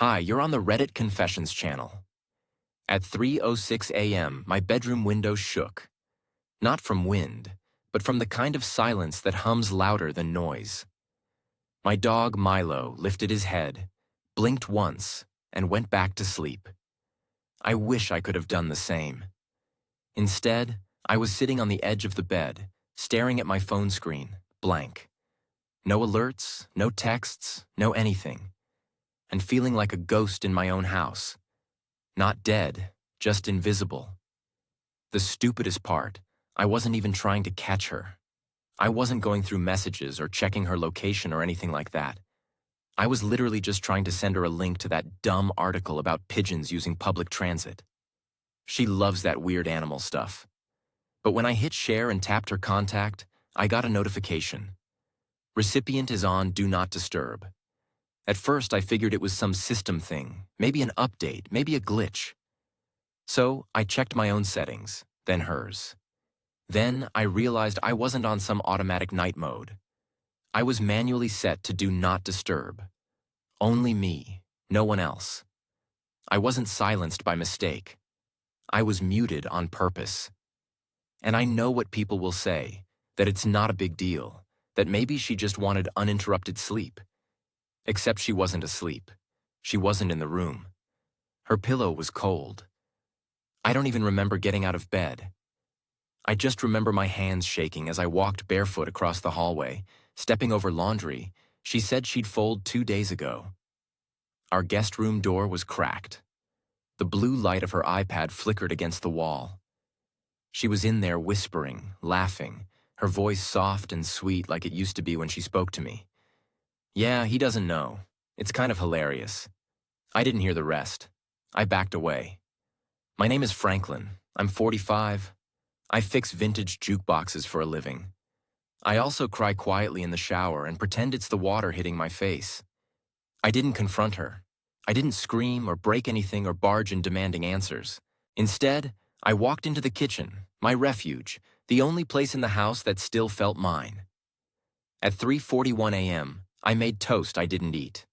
Hi, you're on the Reddit Confessions channel. At 3:06 a.m., my bedroom window shook. Not from wind, but from the kind of silence that hums louder than noise. My dog, Milo, lifted his head, blinked once, and went back to sleep. I wish I could have done the same. Instead, I was sitting on the edge of the bed, staring at my phone screen, blank. No alerts, no texts, no anything. And feeling like a ghost in my own house. Not dead, just invisible. The stupidest part, I wasn't even trying to catch her. I wasn't going through messages or checking her location or anything like that. I was literally just trying to send her a link to that dumb article about pigeons using public transit. She loves that weird animal stuff. But when I hit share and tapped her contact, I got a notification. Recipient is on Do Not Disturb. At first, I figured it was some system thing, maybe an update, maybe a glitch. So I checked my own settings, then hers. Then I realized I wasn't on some automatic night mode. I was manually set to Do Not Disturb. Only me, no one else. I wasn't silenced by mistake. I was muted on purpose. And I know what people will say, that it's not a big deal, that maybe she just wanted uninterrupted sleep. Except she wasn't asleep. She wasn't in the room. Her pillow was cold. I don't even remember getting out of bed. I just remember my hands shaking as I walked barefoot across the hallway, stepping over laundry she said she'd fold 2 days ago. Our guest room door was cracked. The blue light of her iPad flickered against the wall. She was in there whispering, laughing, her voice soft and sweet like it used to be when she spoke to me. Yeah, he doesn't know. It's kind of hilarious. I didn't hear the rest. I backed away. My name is Franklin. I'm 45. I fix vintage jukeboxes for a living. I also cry quietly in the shower and pretend it's the water hitting my face. I didn't confront her. I didn't scream or break anything or barge in demanding answers. Instead, I walked into the kitchen, my refuge, the only place in the house that still felt mine. At 3:41 a.m., I made toast I didn't eat.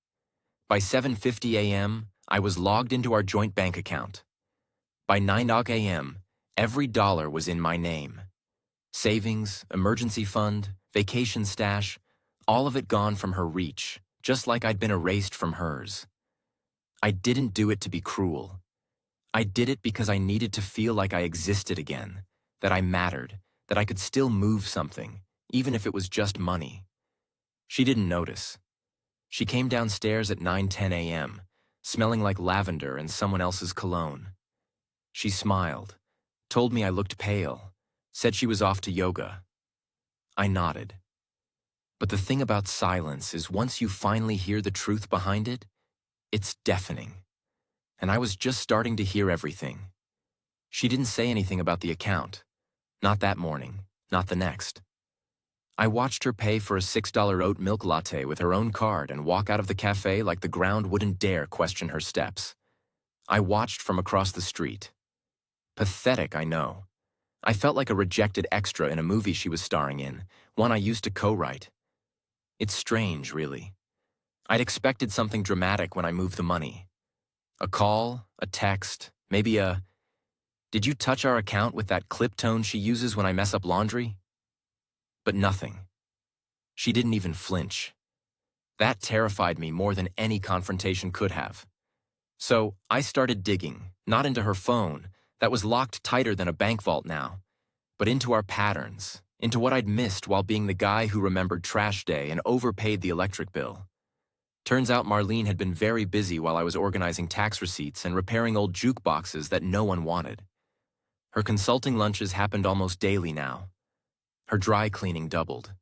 By 7:50 a.m., I was logged into our joint bank account. By 9 a.m., every dollar was in my name. Savings, emergency fund, vacation stash, all of it gone from her reach, just like I'd been erased from hers. I didn't do it to be cruel. I did it because I needed to feel like I existed again, that I mattered, that I could still move something, even if it was just money. She didn't notice. She came downstairs at 9:10 a.m., smelling like lavender and someone else's cologne. She smiled, told me I looked pale, said she was off to yoga. I nodded. But the thing about silence is once you finally hear the truth behind it, it's deafening. And I was just starting to hear everything. She didn't say anything about the account. Not that morning, not the next. I watched her pay for a $6 oat milk latte with her own card and walk out of the cafe like the ground wouldn't dare question her steps. I watched from across the street. Pathetic, I know. I felt like a rejected extra in a movie she was starring in, one I used to co-write. It's strange, really. I'd expected something dramatic when I moved the money. A call, a text, maybe a, "Did you touch our account with that clip tone she uses when I mess up laundry?" But nothing. She didn't even flinch. That terrified me more than any confrontation could have. So I started digging, not into her phone, that was locked tighter than a bank vault now, but into our patterns, into what I'd missed while being the guy who remembered trash day and overpaid the electric bill. Turns out Marlene had been very busy while I was organizing tax receipts and repairing old jukeboxes that no one wanted. Her consulting lunches happened almost daily now. Her dry cleaning doubled.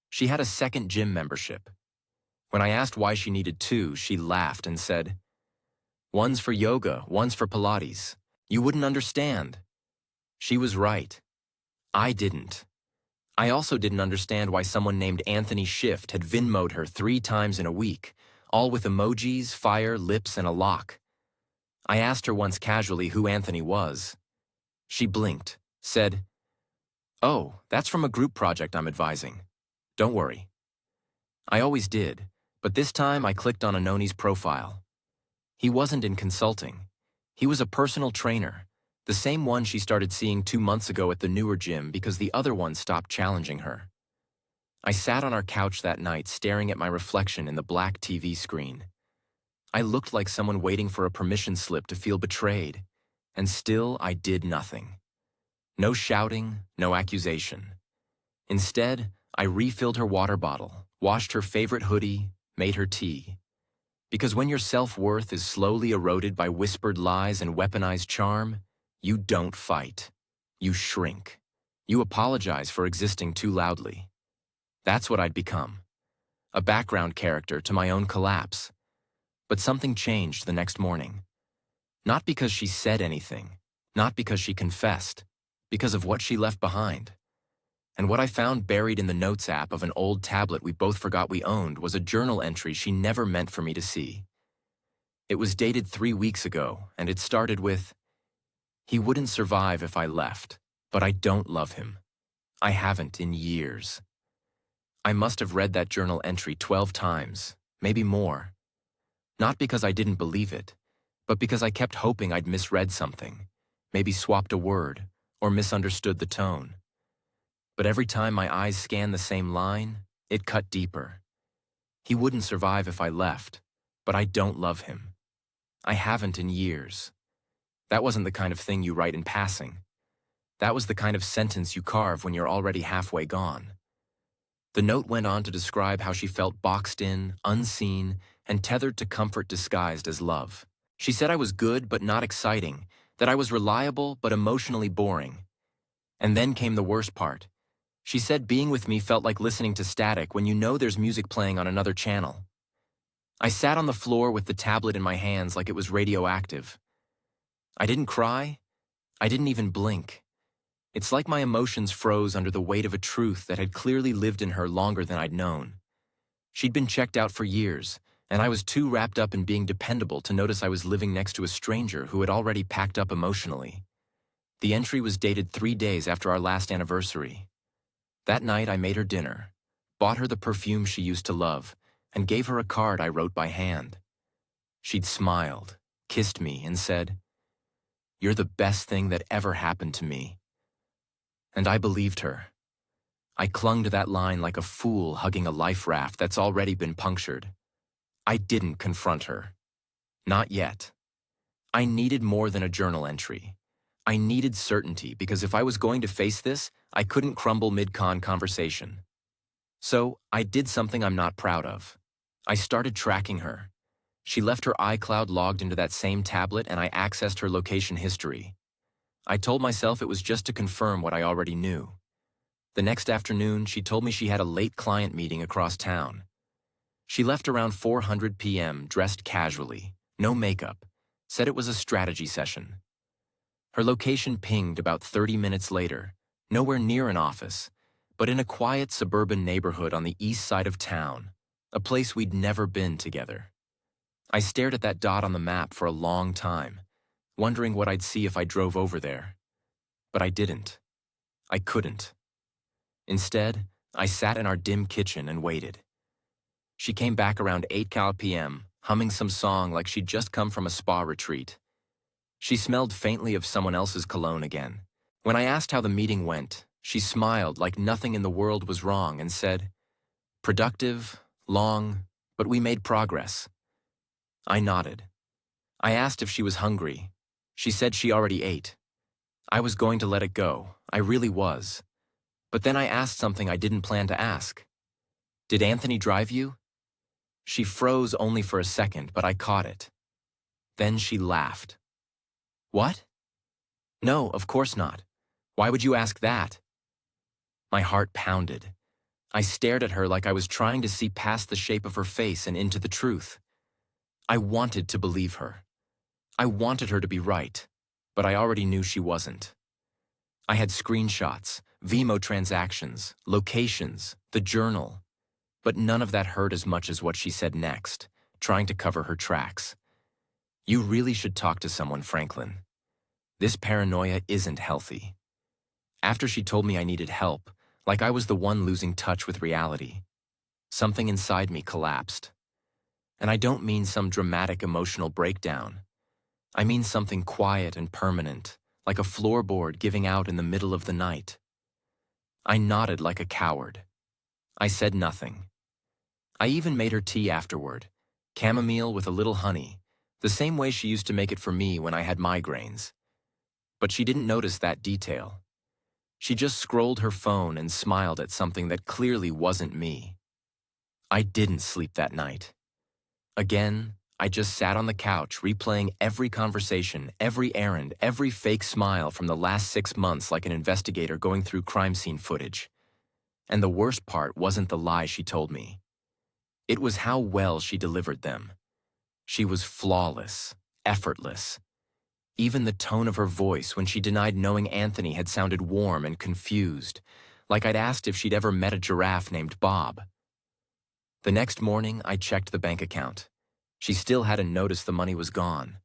She had a second gym membership. When I asked why she needed two, she laughed and said, "One's for yoga, one's for Pilates. You wouldn't understand." She was right. I didn't. I also didn't understand why someone named Anthony Shift had Venmo'd her 3 times in a week, all with emojis, fire, lips, and a lock. I asked her once casually who Anthony was. She blinked, said, "Oh, that's from a group project I'm advising. Don't worry." I always did, but this time I clicked on Anoni's profile. He wasn't in consulting. He was a personal trainer, the same one she started seeing 2 months ago at the newer gym because the other one stopped challenging her. I sat on our couch that night staring at my reflection in the black TV screen. I looked like someone waiting for a permission slip to feel betrayed, and still I did nothing. No shouting, no accusation. Instead, I refilled her water bottle, washed her favorite hoodie, made her tea. Because when your self-worth is slowly eroded by whispered lies and weaponized charm, you don't fight. You shrink. You apologize for existing too loudly. That's what I'd become. A background character to my own collapse. But something changed the next morning. Not because she said anything, not because she confessed, because of what she left behind. And what I found buried in the Notes app of an old tablet we both forgot we owned was a journal entry she never meant for me to see. It was dated 3 weeks ago, and it started with, "He wouldn't survive if I left, but I don't love him. I haven't in years." I must have read that journal entry 12 times, maybe more. Not because I didn't believe it, but because I kept hoping I'd misread something, maybe swapped a word, or misunderstood the tone. But every time my eyes scanned the same line, it cut deeper. He wouldn't survive if I left, but I don't love him. I haven't in years. That wasn't the kind of thing you write in passing. That was the kind of sentence you carve when you're already halfway gone. The note went on to describe how she felt boxed in, unseen, and tethered to comfort disguised as love. She said I was good but not exciting, that I was reliable but emotionally boring. And then came the worst part. She said being with me felt like listening to static when you know there's music playing on another channel. I sat on the floor with the tablet in my hands like it was radioactive. I didn't cry. I didn't even blink. It's like my emotions froze under the weight of a truth that had clearly lived in her longer than I'd known. She'd been checked out for years, and I was too wrapped up in being dependable to notice I was living next to a stranger who had already packed up emotionally. The entry was dated 3 days after our last anniversary. That night I made her dinner, bought her the perfume she used to love, and gave her a card I wrote by hand. She'd smiled, kissed me, and said, "You're the best thing that ever happened to me." And I believed her. I clung to that line like a fool hugging a life raft that's already been punctured. I didn't confront her. Not yet. I needed more than a journal entry. I needed certainty because if I was going to face this, I couldn't crumble mid-con conversation. So I did something I'm not proud of. I started tracking her. She left her iCloud logged into that same tablet and I accessed her location history. I told myself it was just to confirm what I already knew. The next afternoon, she told me she had a late client meeting across town. She left around 4:00 p.m. dressed casually, no makeup, said it was a strategy session. Her location pinged about 30 minutes later, nowhere near an office, but in a quiet suburban neighborhood on the east side of town, a place we'd never been together. I stared at that dot on the map for a long time, wondering what I'd see if I drove over there. But I didn't. I couldn't. Instead, I sat in our dim kitchen and waited. She came back around 8 p.m., humming some song like she'd just come from a spa retreat. She smelled faintly of someone else's cologne again. When I asked how the meeting went, she smiled like nothing in the world was wrong and said, "Productive, long, but we made progress." I nodded. I asked if she was hungry. She said she already ate. I was going to let it go. I really was. But then I asked something I didn't plan to ask. "Did Anthony drive you?" She froze only for a second, but I caught it. Then she laughed. "What?" "No, of course not. Why would you ask that?" My heart pounded. I stared at her like I was trying to see past the shape of her face and into the truth. I wanted to believe her. I wanted her to be right, but I already knew she wasn't. I had screenshots, Vimo transactions, locations, the journal, but none of that hurt as much as what she said next, trying to cover her tracks. "You really should talk to someone, Franklin. This paranoia isn't healthy." After she told me I needed help, like I was the one losing touch with reality, something inside me collapsed. And I don't mean some dramatic emotional breakdown. I mean something quiet and permanent, like a floorboard giving out in the middle of the night. I nodded like a coward. I said nothing. I even made her tea afterward, chamomile with a little honey, the same way she used to make it for me when I had migraines. But she didn't notice that detail. She just scrolled her phone and smiled at something that clearly wasn't me. I didn't sleep that night. Again, I just sat on the couch replaying every conversation, every errand, every fake smile from the last 6 months like an investigator going through crime scene footage. And the worst part wasn't the lies she told me. It was how well she delivered them. She was flawless, effortless. Even the tone of her voice when she denied knowing Anthony had sounded warm and confused, like I'd asked if she'd ever met a giraffe named Bob. The next morning, I checked the bank account. She still hadn't noticed the money was gone.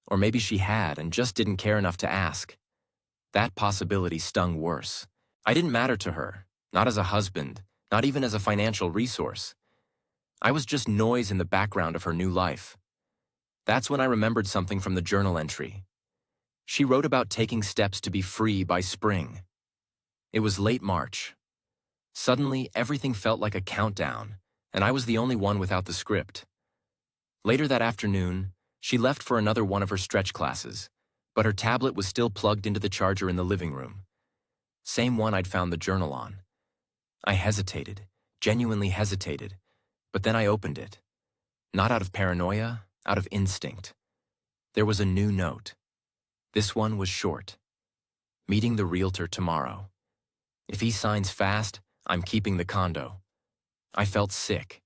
Or maybe she had and just didn't care enough to ask. That possibility stung worse. I didn't matter to her, not as a husband, not even as a financial resource. I was just noise in the background of her new life. That's when I remembered something from the journal entry. She wrote about taking steps to be free by spring. It was late March. Suddenly, everything felt like a countdown, and I was the only one without the script. Later that afternoon, she left for another one of her stretch classes, but her tablet was still plugged into the charger in the living room. Same one I'd found the journal on. I hesitated, genuinely hesitated, but then I opened it. Not out of paranoia, out of instinct. There was a new note. This one was short. Meeting the realtor tomorrow. If he signs fast, I'm keeping the condo. I felt sick.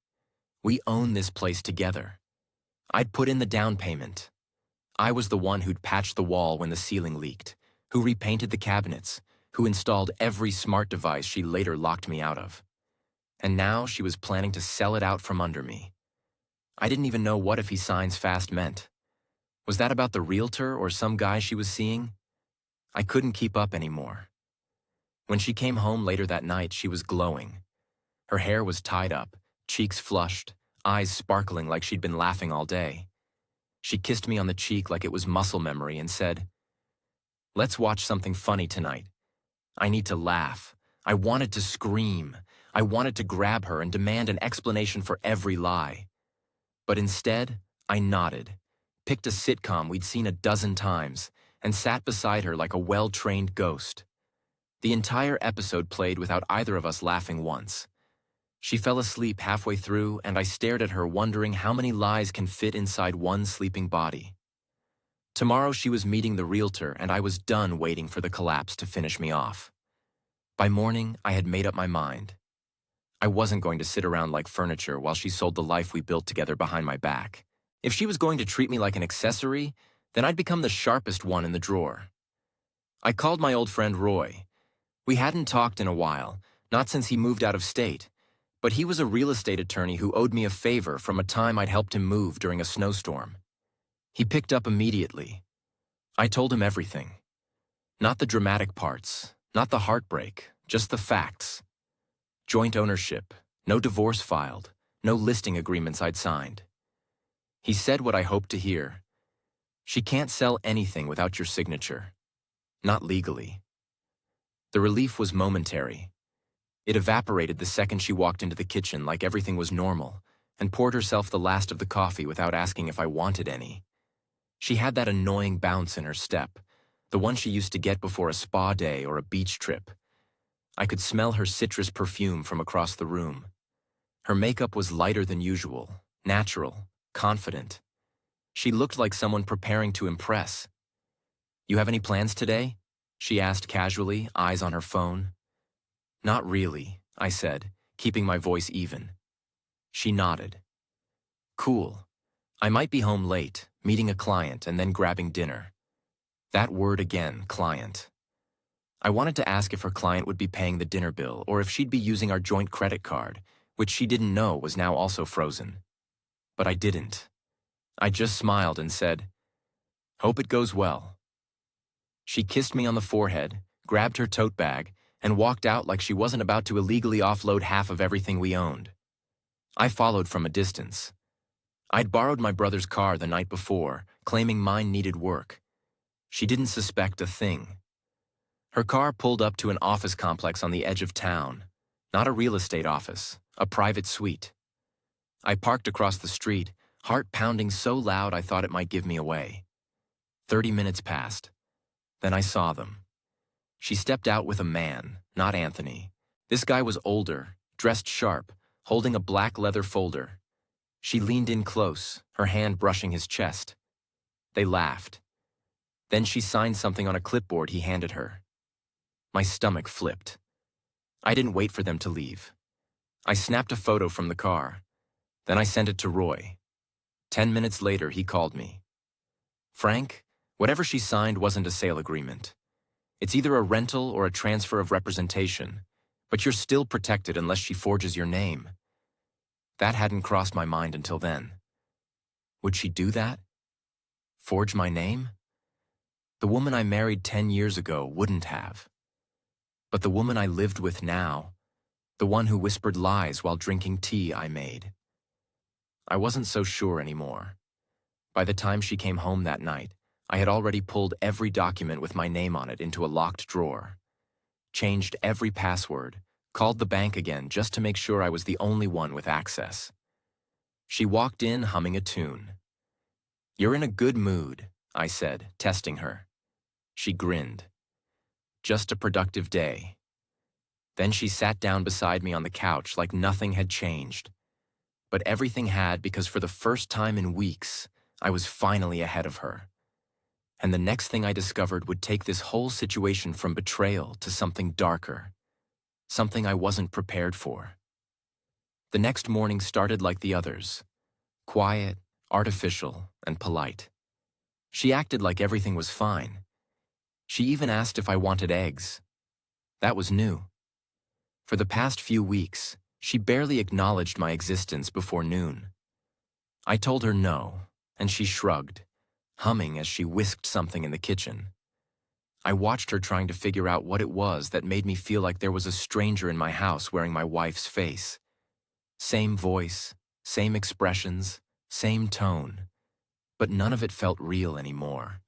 We own this place together. I'd put in the down payment. I was the one who'd patched the wall when the ceiling leaked, who repainted the cabinets, who installed every smart device she later locked me out of. And now she was planning to sell it out from under me. I didn't even know what "if he signs fast" meant. Was that about the realtor or some guy she was seeing? I couldn't keep up anymore. When she came home later that night, she was glowing. Her hair was tied up, cheeks flushed, eyes sparkling like she'd been laughing all day. She kissed me on the cheek like it was muscle memory and said, "Let's watch something funny tonight." I need to laugh. I wanted to scream. I wanted to grab her and demand an explanation for every lie. But instead, I nodded, picked a sitcom we'd seen a dozen times, and sat beside her like a well-trained ghost. The entire episode played without either of us laughing once. She fell asleep halfway through, and I stared at her wondering how many lies can fit inside one sleeping body. Tomorrow she was meeting the realtor, and I was done waiting for the collapse to finish me off. By morning, I had made up my mind. I wasn't going to sit around like furniture while she sold the life we built together behind my back. If she was going to treat me like an accessory, then I'd become the sharpest one in the drawer. I called my old friend Roy. We hadn't talked in a while, not since he moved out of state, but he was a real estate attorney who owed me a favor from a time I'd helped him move during a snowstorm. He picked up immediately. I told him everything. Not the dramatic parts, not the heartbreak, just the facts. Joint ownership, no divorce filed, no listing agreements I'd signed. He said what I hoped to hear. She can't sell anything without your signature. Not legally. The relief was momentary. It evaporated the second she walked into the kitchen like everything was normal and poured herself the last of the coffee without asking if I wanted any. She had that annoying bounce in her step, the one she used to get before a spa day or a beach trip. I could smell her citrus perfume from across the room. Her makeup was lighter than usual, natural, confident. She looked like someone preparing to impress. "You have any plans today?" she asked casually, eyes on her phone. "Not really," I said, keeping my voice even. She nodded. "Cool. I might be home late, meeting a client and then grabbing dinner." That word again, client. I wanted to ask if her client would be paying the dinner bill or if she'd be using our joint credit card, which she didn't know was now also frozen. But I didn't. I just smiled and said, "Hope it goes well." She kissed me on the forehead, grabbed her tote bag, and walked out like she wasn't about to illegally offload half of everything we owned. I followed from a distance. I'd borrowed my brother's car the night before, claiming mine needed work. She didn't suspect a thing. Her car pulled up to an office complex on the edge of town. Not a real estate office, a private suite. I parked across the street, heart pounding so loud I thought it might give me away. 30 minutes passed. Then I saw them. She stepped out with a man, not Anthony. This guy was older, dressed sharp, holding a black leather folder. She leaned in close, her hand brushing his chest. They laughed. Then she signed something on a clipboard he handed her. My stomach flipped. I didn't wait for them to leave. I snapped a photo from the car. Then I sent it to Roy. 10 minutes later, he called me. Frank, whatever she signed wasn't a sale agreement. It's either a rental or a transfer of representation, but you're still protected unless she forges your name. That hadn't crossed my mind until then. Would she do that? Forge my name? The woman I married 10 years ago wouldn't have. But the woman I lived with now, the one who whispered lies while drinking tea I made. I wasn't so sure anymore. By the time she came home that night, I had already pulled every document with my name on it into a locked drawer, changed every password, called the bank again just to make sure I was the only one with access. She walked in humming a tune. "You're in a good mood," I said, testing her. She grinned. Just a productive day. Then she sat down beside me on the couch like nothing had changed. But everything had, because for the first time in weeks, I was finally ahead of her. And the next thing I discovered would take this whole situation from betrayal to something darker, something I wasn't prepared for. The next morning started like the others, quiet, artificial, and polite. She acted like everything was fine. She even asked if I wanted eggs. That was new. For the past few weeks, she barely acknowledged my existence before noon. I told her no, and she shrugged, humming as she whisked something in the kitchen. I watched her trying to figure out what it was that made me feel like there was a stranger in my house wearing my wife's face. Same voice, same expressions, same tone, but none of it felt real anymore.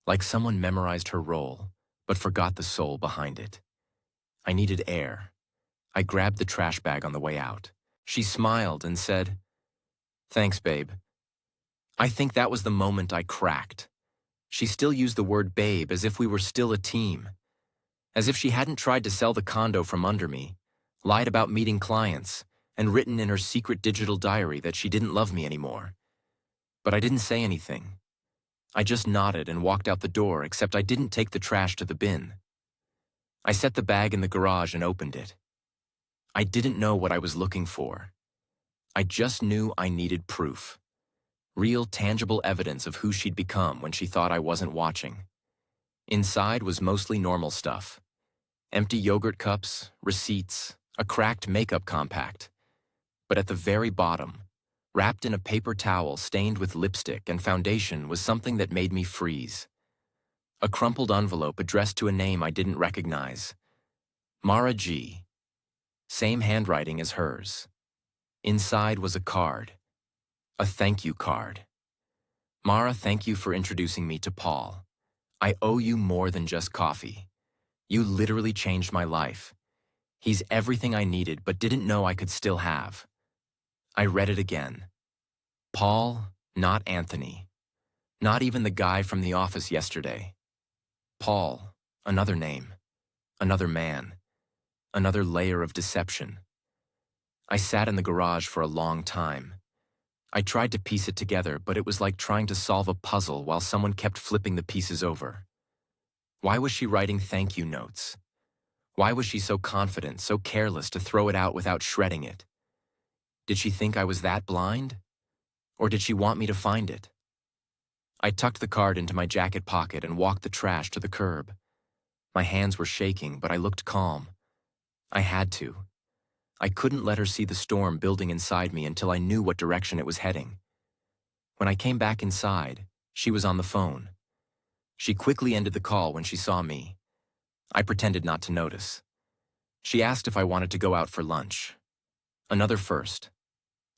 Like someone memorized her role, but forgot the soul behind it. I needed air. I grabbed the trash bag on the way out. She smiled and said, "Thanks, babe." I think that was the moment I cracked. She still used the word babe as if we were still a team. As if she hadn't tried to sell the condo from under me, lied about meeting clients, and written in her secret digital diary that she didn't love me anymore. But I didn't say anything. I just nodded and walked out the door, except I didn't take the trash to the bin. I set the bag in the garage and opened it. I didn't know what I was looking for. I just knew I needed proof. Real, tangible evidence of who she'd become when she thought I wasn't watching. Inside was mostly normal stuff. Empty yogurt cups, receipts, a cracked makeup compact. But at the very bottom, wrapped in a paper towel stained with lipstick and foundation, was something that made me freeze. A crumpled envelope addressed to a name I didn't recognize. Mara G. Same handwriting as hers. Inside was a card. A thank you card. "Mara, thank you for introducing me to Paul. I owe you more than just coffee. You literally changed my life. He's everything I needed but didn't know I could still have." I read it again. Paul, not Anthony. Not even the guy from the office yesterday. Paul, another name. Another man. Another layer of deception. I sat in the garage for a long time. I tried to piece it together, but it was like trying to solve a puzzle while someone kept flipping the pieces over. Why was she writing thank you notes? Why was she so confident, so careless to throw it out without shredding it? Did she think I was that blind? Or did she want me to find it? I tucked the card into my jacket pocket and walked the trash to the curb. My hands were shaking, but I looked calm. I had to. I couldn't let her see the storm building inside me until I knew what direction it was heading. When I came back inside, she was on the phone. She quickly ended the call when she saw me. I pretended not to notice. She asked if I wanted to go out for lunch. Another first.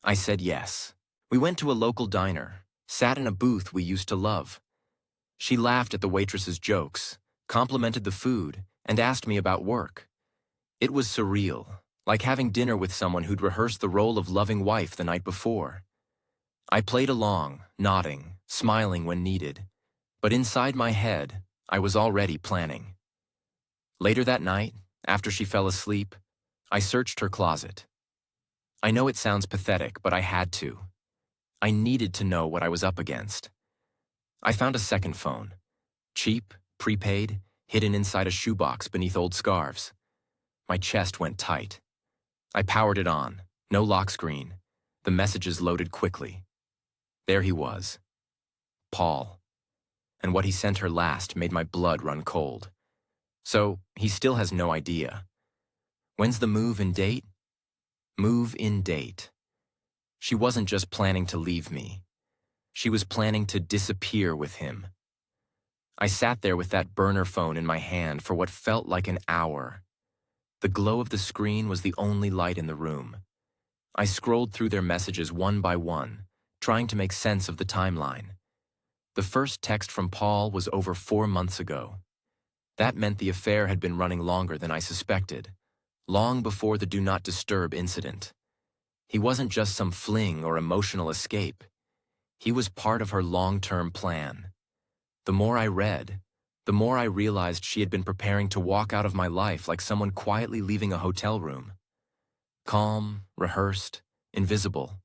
I said yes. We went to a local diner, sat in a booth we used to love. She laughed at the waitress's jokes, complimented the food, and asked me about work. It was surreal, like having dinner with someone who'd rehearsed the role of loving wife the night before. I played along, nodding, smiling when needed, but inside my head, I was already planning. Later that night, after she fell asleep, I searched her closet. I know it sounds pathetic, but I had to. I needed to know what I was up against. I found a second phone. Cheap, prepaid, hidden inside a shoebox beneath old scarves. My chest went tight. I powered it on, no lock screen. The messages loaded quickly. There he was. Paul. And what he sent her last made my blood run cold. So, he still has no idea. When's the move-in date? Move-in date. She wasn't just planning to leave me. She was planning to disappear with him. I sat there with that burner phone in my hand for what felt like an hour. The glow of the screen was the only light in the room. I scrolled through their messages one by one, trying to make sense of the timeline. The first text from Paul was over 4 months ago. That meant the affair had been running longer than I suspected, long before the Do Not Disturb incident. He wasn't just some fling or emotional escape. He was part of her long-term plan. The more I read, the more I realized she had been preparing to walk out of my life like someone quietly leaving a hotel room. Calm, rehearsed, invisible.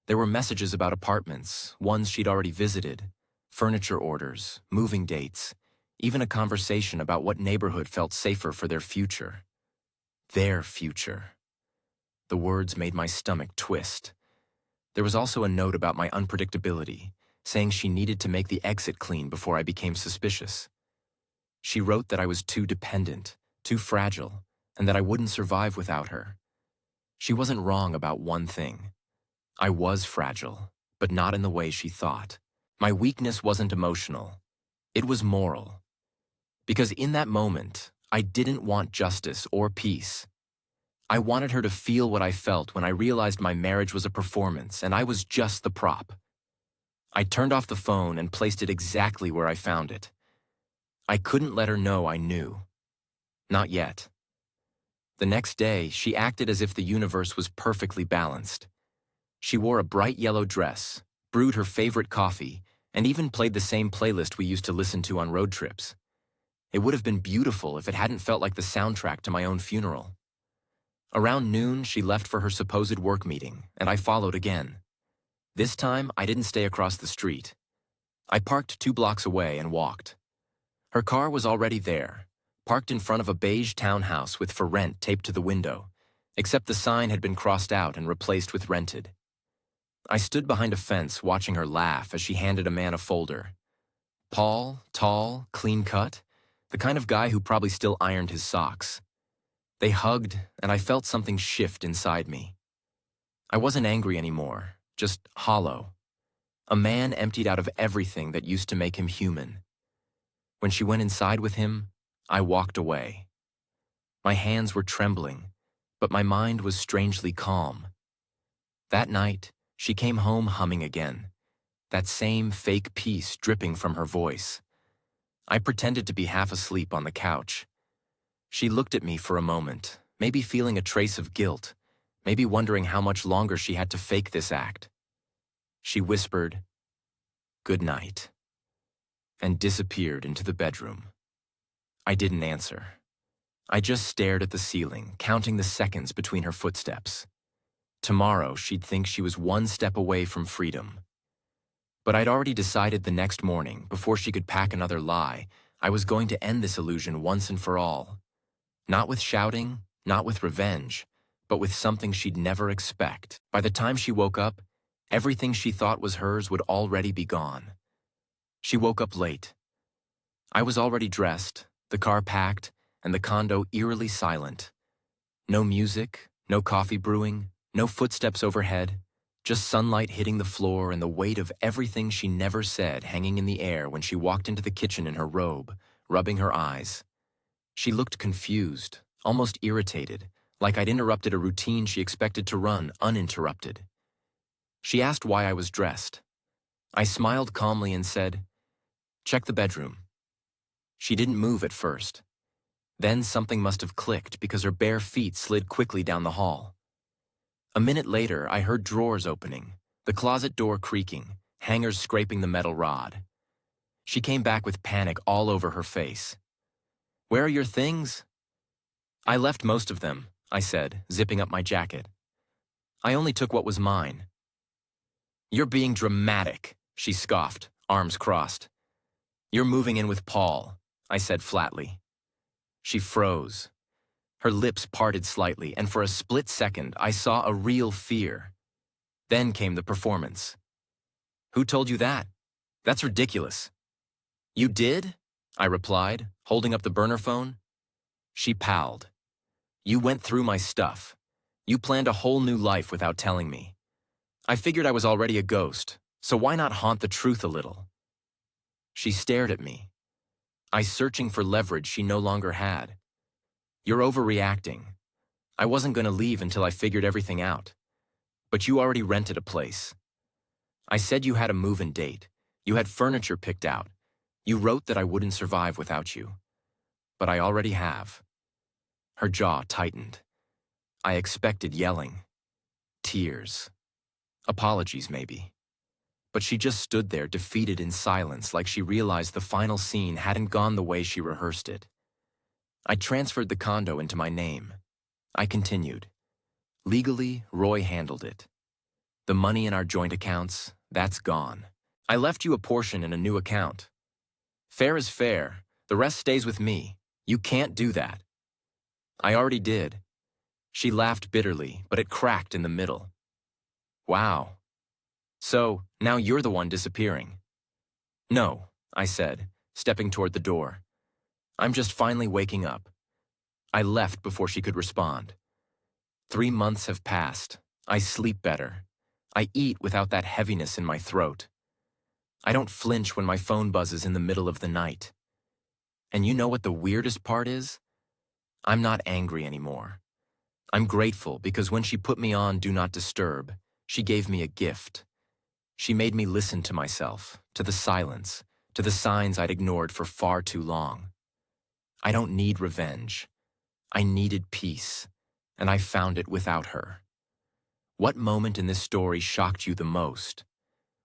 There were messages about apartments, ones she'd already visited, furniture orders, moving dates, even a conversation about what neighborhood felt safer for their future. Their future. The words made my stomach twist. There was also a note about my unpredictability, saying she needed to make the exit clean before I became suspicious. She wrote that I was too dependent, too fragile, and that I wouldn't survive without her. She wasn't wrong about one thing. I was fragile, but not in the way she thought. My weakness wasn't emotional. It was moral. Because in that moment, I didn't want justice or peace. I wanted her to feel what I felt when I realized my marriage was a performance and I was just the prop. I turned off the phone and placed it exactly where I found it. I couldn't let her know I knew. Not yet. The next day, she acted as if the universe was perfectly balanced. She wore a bright yellow dress, brewed her favorite coffee, and even played the same playlist we used to listen to on road trips. It would have been beautiful if it hadn't felt like the soundtrack to my own funeral. Around noon, she left for her supposed work meeting, and I followed again. This time, I didn't stay across the street. I parked 2 blocks away and walked. Her car was already there, parked in front of a beige townhouse with "For Rent" taped to the window, except the sign had been crossed out and replaced with "Rented." I stood behind a fence watching her laugh as she handed a man a folder. Paul, tall, clean-cut, the kind of guy who probably still ironed his socks. They hugged, and I felt something shift inside me. I wasn't angry anymore, just hollow. A man emptied out of everything that used to make him human. When she went inside with him, I walked away. My hands were trembling, but my mind was strangely calm. That night, she came home humming again, that same fake peace dripping from her voice. I pretended to be half asleep on the couch. She looked at me for a moment, maybe feeling a trace of guilt, maybe wondering how much longer she had to fake this act. She whispered, "Good night," and disappeared into the bedroom. I didn't answer. I just stared at the ceiling, counting the seconds between her footsteps. Tomorrow, she'd think she was 1 step away from freedom. But I'd already decided the next morning, before she could pack another lie, I was going to end this illusion once and for all. Not with shouting, not with revenge, but with something she'd never expect. By the time she woke up, everything she thought was hers would already be gone. She woke up late. I was already dressed, the car packed, and the condo eerily silent. No music, no coffee brewing, no footsteps overhead, just sunlight hitting the floor and the weight of everything she never said hanging in the air when she walked into the kitchen in her robe, rubbing her eyes. She looked confused, almost irritated, like I'd interrupted a routine she expected to run uninterrupted. She asked why I was dressed. I smiled calmly and said, "Check the bedroom." She didn't move at first. Then something must have clicked because her bare feet slid quickly down the hall. A minute later, I heard drawers opening, the closet door creaking, hangers scraping the metal rod. She came back with panic all over her face. "Where are your things?" "I left most of them," I said, zipping up my jacket. "I only took what was mine." "You're being dramatic," she scoffed, arms crossed. "You're moving in with Paul," I said flatly. She froze. Her lips parted slightly, and for a split second, I saw a real fear. Then came the performance. "Who told you that? That's ridiculous." "You did?" I replied, holding up the burner phone. She palled. "You went through my stuff. You planned a whole new life without telling me. I figured I was already a ghost, so why not haunt the truth a little?" She stared at me, eyes searching for leverage she no longer had. "You're overreacting. I wasn't going to leave until I figured everything out. But you already rented a place. I said you had a move-in date. You had furniture picked out. You wrote that I wouldn't survive without you. But I already have." Her jaw tightened. I expected yelling, tears, apologies maybe. But she just stood there defeated in silence, like she realized the final scene hadn't gone the way she rehearsed it. I transferred the condo into my name. I continued. Legally, Roy handled it. The money in our joint accounts, that's gone. I left you a portion in a new account. Fair is fair. The rest stays with me. You can't do that. I already did. She laughed bitterly, but it cracked in the middle. Wow. So, now you're the one disappearing. No, I said, stepping toward the door. I'm just finally waking up. I left before she could respond. 3 months have passed. I sleep better. I eat without that heaviness in my throat. I don't flinch when my phone buzzes in the middle of the night. And you know what the weirdest part is? I'm not angry anymore. I'm grateful because when she put me on Do Not Disturb, she gave me a gift. She made me listen to myself, to the silence, to the signs I'd ignored for far too long. I don't need revenge. I needed peace, and I found it without her. What moment in this story shocked you the most?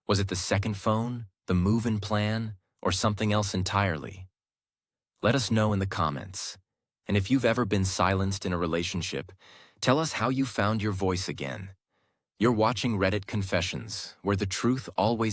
Was it the second phone, the move-in plan, or something else entirely? Let us know in the comments. And if you've ever been silenced in a relationship, tell us how you found your voice again. You're watching Reddit Confessions, where the truth always